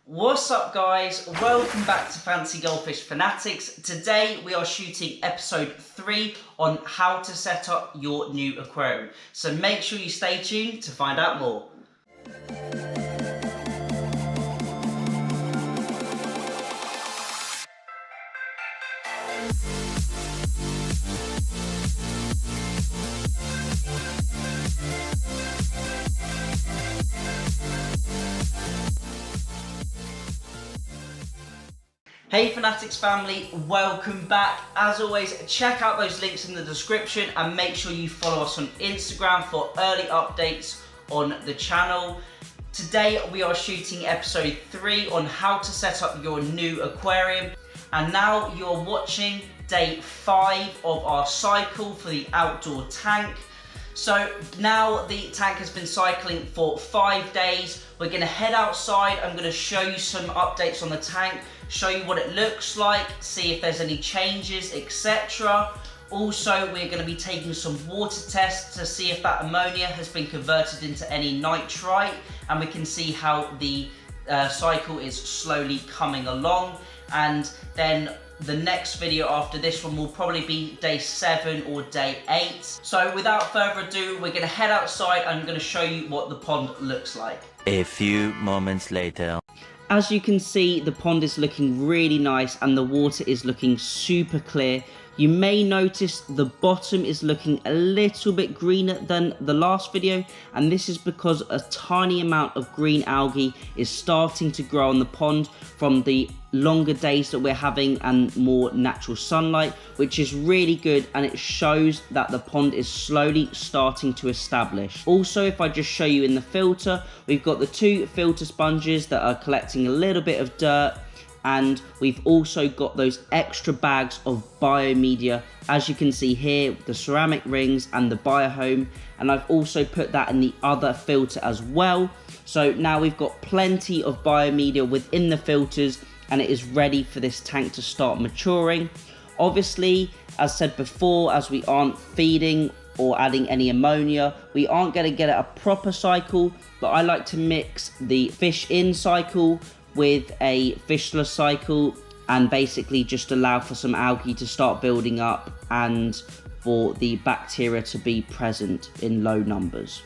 What's up guys, welcome back to Fancy Goldfish Fanatics. Today we are shooting episode 3 on how to set up your new aquarium. So make sure you stay tuned to find out more. Hey Fanatics family, welcome back. As always, check out those links in the description and make sure you follow us on Instagram for early updates on the channel. Today we are shooting episode 3 on how to set up your new aquarium. And now you're watching day 5 of our cycle for the outdoor tank. So now the tank has been cycling for 5 days. We're gonna head outside. I'm gonna show you some updates on the tank, show you what it looks like, see if there's any changes, etc. Also, we're gonna be taking some water tests to see if that ammonia has been converted into any nitrite, and we can see how the cycle is slowly coming along. And then the next video after this one will probably be day 7 or day 8. So without further ado, we're gonna head outside and I'm gonna show you what the pond looks like. A few moments later. As you can see, the pond is looking really nice and the water is looking super clear. You may notice the bottom is looking a little bit greener than the last video, and this is because a tiny amount of green algae is starting to grow on the pond from the longer days that we're having and more natural sunlight, which is really good, and it shows that the pond is slowly starting to establish. Also, if I just show you in the filter, we've got the 2 filter sponges that are collecting a little bit of dirt, and we've also got those extra bags of biomedia, as you can see here, the ceramic rings and the biohome, and I've also put that in the other filter as well. So now we've got plenty of biomedia within the filters and it is ready for this tank to start maturing. Obviously, as said before, as we aren't feeding or adding any ammonia, we aren't going to get a proper cycle, but I like to mix the fish in cycle with a fishless cycle and basically just allow for some algae to start building up and for the bacteria to be present in low numbers.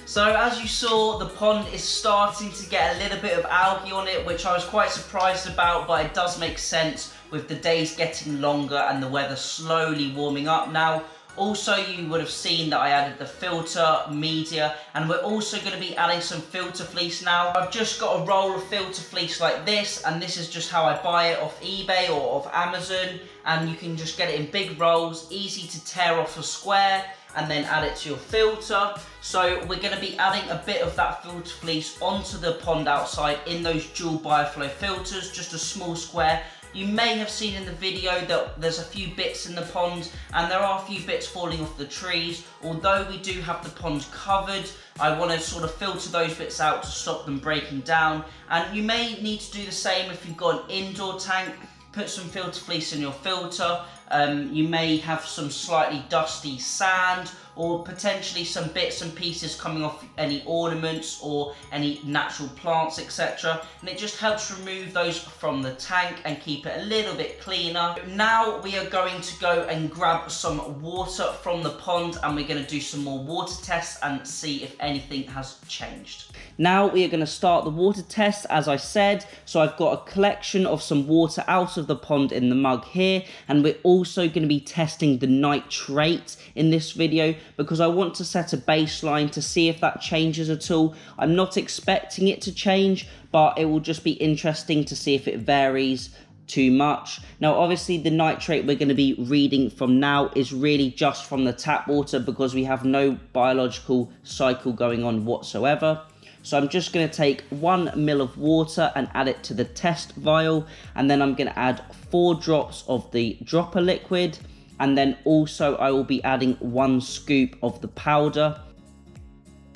So as you saw, the pond is starting to get a little bit of algae on it, which I was quite surprised about, but it does make sense with the days getting longer and the weather slowly warming up now. Also, you would have seen that I added the filter media, and we're also going to be adding some filter fleece now. I've just got a roll of filter fleece like this, and this is just how I buy it off eBay or off Amazon, and you can just get it in big rolls, easy to tear off a square, and then add it to your filter. So we're going to be adding a bit of that filter fleece onto the pond outside in those dual bioflow filters, just a small square. You may have seen in the video that there's a few bits in the pond and there are a few bits falling off the trees. Although we do have the pond covered, I want to sort of filter those bits out to stop them breaking down. And you may need to do the same if you've got an indoor tank. Put some filter fleece in your filter. You may have some slightly dusty sand or potentially some bits and pieces coming off any ornaments or any natural plants, etc. And it just helps remove those from the tank and keep it a little bit cleaner. Now we are going to go and grab some water from the pond and we're going to do some more water tests and see if anything has changed. Now we are going to start the water test, as I said. So I've got a collection of some water out of the pond in the mug here, and we're also going to be testing the nitrate in this video because I want to set a baseline to see if that changes at all. I'm not expecting it to change, but it will just be interesting to see if it varies too much. Now obviously the nitrate we're going to be reading from now is really just from the tap water because we have no biological cycle going on whatsoever. So I'm just going to take 1 ml of water and add it to the test vial, and then I'm going to add 4 drops of the dropper liquid, and then also I will be adding 1 scoop of the powder.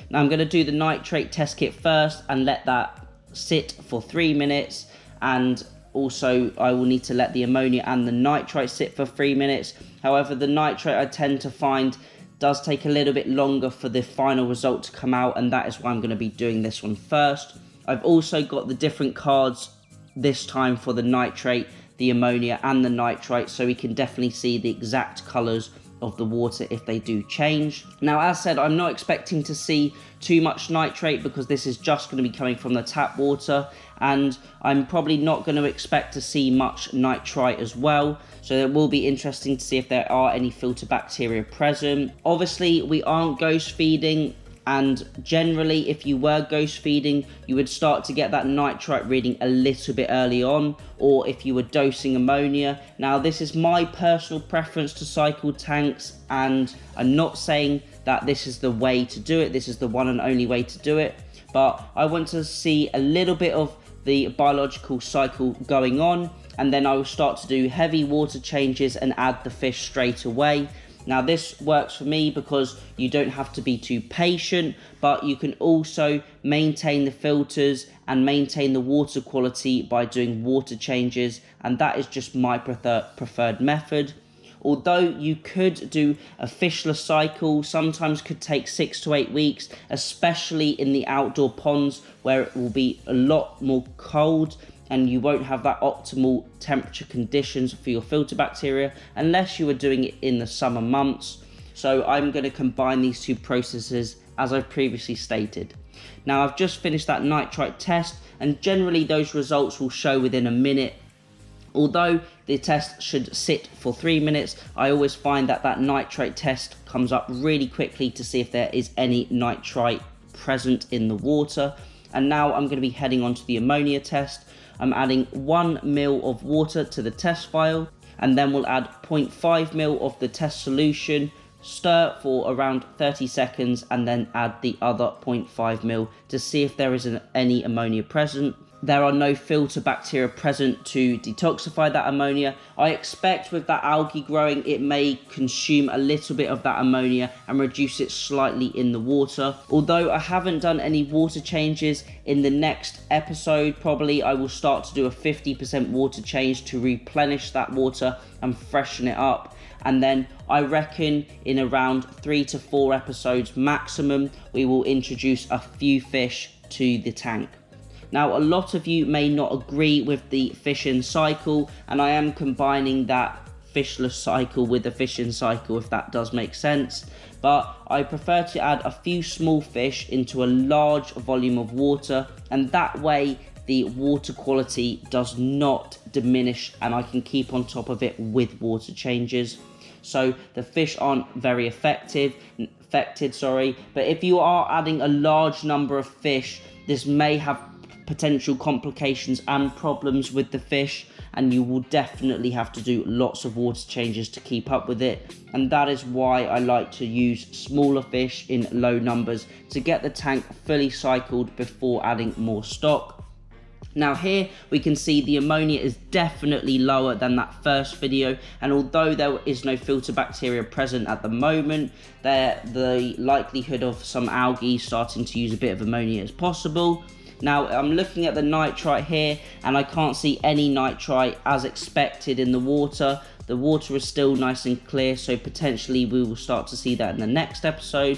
Now I'm going to do the nitrate test kit first and let that sit for 3 minutes, and also I will need to let the ammonia and the nitrite sit for 3 minutes. However, the nitrate I tend to find does take a little bit longer for the final result to come out, and that is why I'm going to be doing this one first. I've also got the different cards this time for the nitrate, the ammonia and the nitrite, so we can definitely see the exact colours of the water if they do change. Now, as said, I'm not expecting to see too much nitrate because this is just going to be coming from the tap water, and I'm probably not going to expect to see much nitrite as well, so it will be interesting to see if there are any filter bacteria present. Obviously, we aren't ghost feeding, and generally if you were ghost feeding, you would start to get that nitrite reading a little bit early on, or if you were dosing ammonia. Now, this is my personal preference to cycle tanks, and I'm not saying that this is the way to do it, this is the one and only way to do it, but I want to see a little bit of the biological cycle going on, and then I will start to do heavy water changes and add the fish straight away. Now, this works for me because you don't have to be too patient, but you can also maintain the filters and maintain the water quality by doing water changes, and that is just my preferred method. Although you could do a fishless cycle, sometimes could take 6 to 8 weeks, especially in the outdoor ponds where it will be a lot more cold and you won't have that optimal temperature conditions for your filter bacteria unless you were doing it in the summer months. So I'm going to combine these two processes as I've previously stated. Now, I've just finished that nitrite test, and generally those results will show within a minute. Although the test should sit for 3 minutes, I always find that that nitrate test comes up really quickly to see if there is any nitrite present in the water. And now I'm going to be heading on to the ammonia test. I'm adding 1 ml of water to the test vial, and then we'll add 0.5 ml of the test solution, stir for around 30 seconds, and then add the other 0.5 ml to see if there is any ammonia present. There are no filter bacteria present to detoxify that ammonia. I expect with that algae growing, it may consume a little bit of that ammonia and reduce it slightly in the water. Although I haven't done any water changes, in the next episode probably I will start to do a 50% water change to replenish that water and freshen it up. And then I reckon in around 3 to 4 episodes maximum, we will introduce a few fish to the tank. Now, a lot of you may not agree with the fish-in cycle, and I am combining that fishless cycle with the fish-in cycle, if that does make sense. But I prefer to add a few small fish into a large volume of water, and that way the water quality does not diminish and I can keep on top of it with water changes. So the fish aren't very affected, but if you are adding a large number of fish, this may have potential complications and problems with the fish, and you will definitely have to do lots of water changes to keep up with it. And that is why I like to use smaller fish in low numbers to get the tank fully cycled before adding more stock. Now, here we can see the ammonia is definitely lower than that first video, and although there is no filter bacteria present at the moment, the likelihood of some algae starting to use a bit of ammonia is possible. Now, I'm looking at the nitrite here, and I can't see any nitrite as expected in the water. The water is still nice and clear, so potentially we will start to see that in the next episode.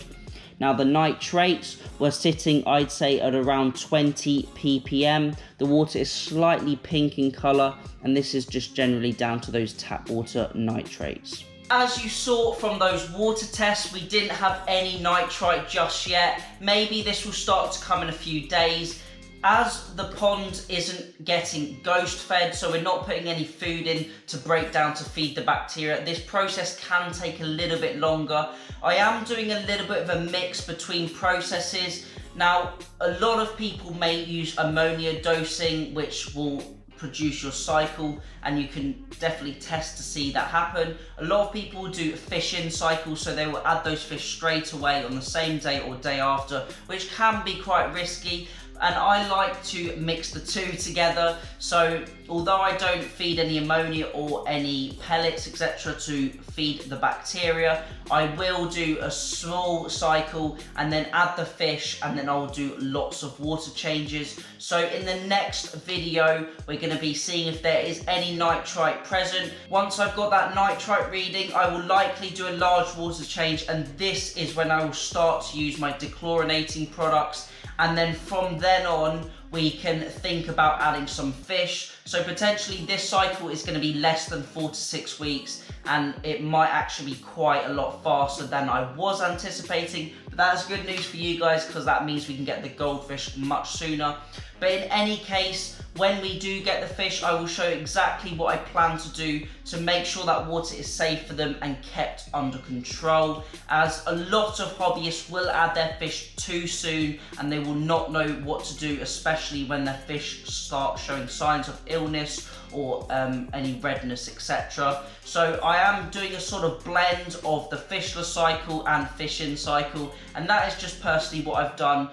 Now, the nitrates were sitting, I'd say, at around 20 ppm. The water is slightly pink in colour, and this is just generally down to those tap water nitrates. As you saw from those water tests, we didn't have any nitrite just yet. Maybe this will start to come in a few days. As the pond isn't getting ghost fed, so we're not putting any food in to break down to feed the bacteria, this process can take a little bit longer. I am doing a little bit of a mix between processes. Now, a lot of people may use ammonia dosing, which will produce your cycle, and you can definitely test to see that happen. A lot of people do fish-in cycles, so they will add those fish straight away on the same day or day after, which can be quite risky. And I like to mix the two together, so although I don't feed any ammonia or any pellets etc to feed the bacteria, I will do a small cycle and then add the fish, and then I'll do lots of water changes. So in the next video we're going to be seeing if there is any nitrite present. Once I've got that nitrite reading, I will likely do a large water change, and this is when I will start to use my dechlorinating products. And then from then on, we can think about adding some fish. So potentially this cycle is going to be less than 4 to 6 weeks, and it might actually be quite a lot faster than I was anticipating. But that is good news for you guys, because that means we can get the goldfish much sooner. But in any case, when we do get the fish, I will show exactly what I plan to do to make sure that water is safe for them and kept under control, as a lot of hobbyists will add their fish too soon and they will not know what to do, especially when their fish start showing signs of illness or any redness, etc. So I am doing a sort of blend of the fishless cycle and fish-in cycle, and that is just personally what I've done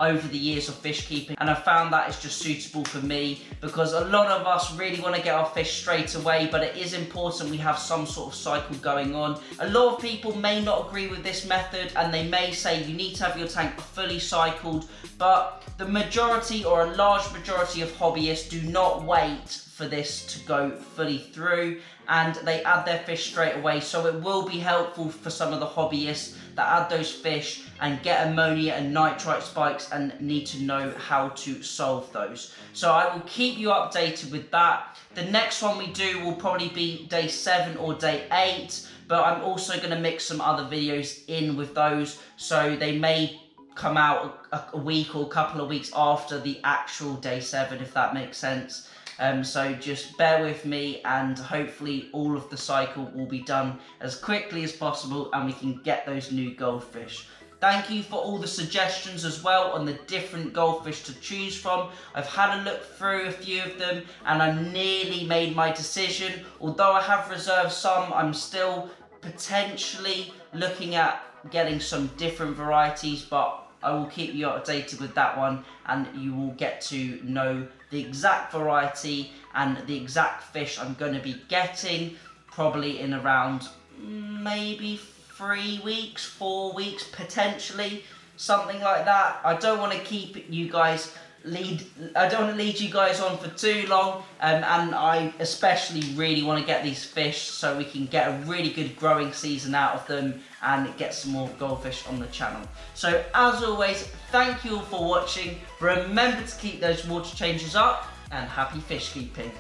over the years of fish keeping, and I found that is just suitable for me, because a lot of us really want to get our fish straight away, but it is important we have some sort of cycle going on. A lot of people may not agree with this method, and they may say you need to have your tank fully cycled, but the majority, or a large majority of hobbyists, do not wait for this to go fully through, and they add their fish straight away. So it will be helpful for some of the hobbyists that add those fish and get ammonia and nitrite spikes and need to know how to solve those. So I will keep you updated with that. The next one we do will probably be day 7 or day 8, but I'm also going to mix some other videos in with those, so they may come out a week or a couple of weeks after the actual day 7, if that makes sense. So just bear with me, and hopefully all of the cycle will be done as quickly as possible and we can get those new goldfish. Thank you for all the suggestions as well on the different goldfish to choose from. I've had a look through a few of them and I've nearly made my decision. Although I have reserved some, I'm still potentially looking at getting some different varieties, but I will keep you updated with that one, and you will get to know the exact variety and the exact fish I'm going to be getting, probably in around maybe 3 weeks, 4 weeks, potentially, something like that. I don't want to keep you guys I don't want to lead you guys on for too long, and I especially really want to get these fish so we can get a really good growing season out of them and get some more goldfish on the channel. So as always, thank you all for watching. Remember to keep those water changes up, and happy fish keeping.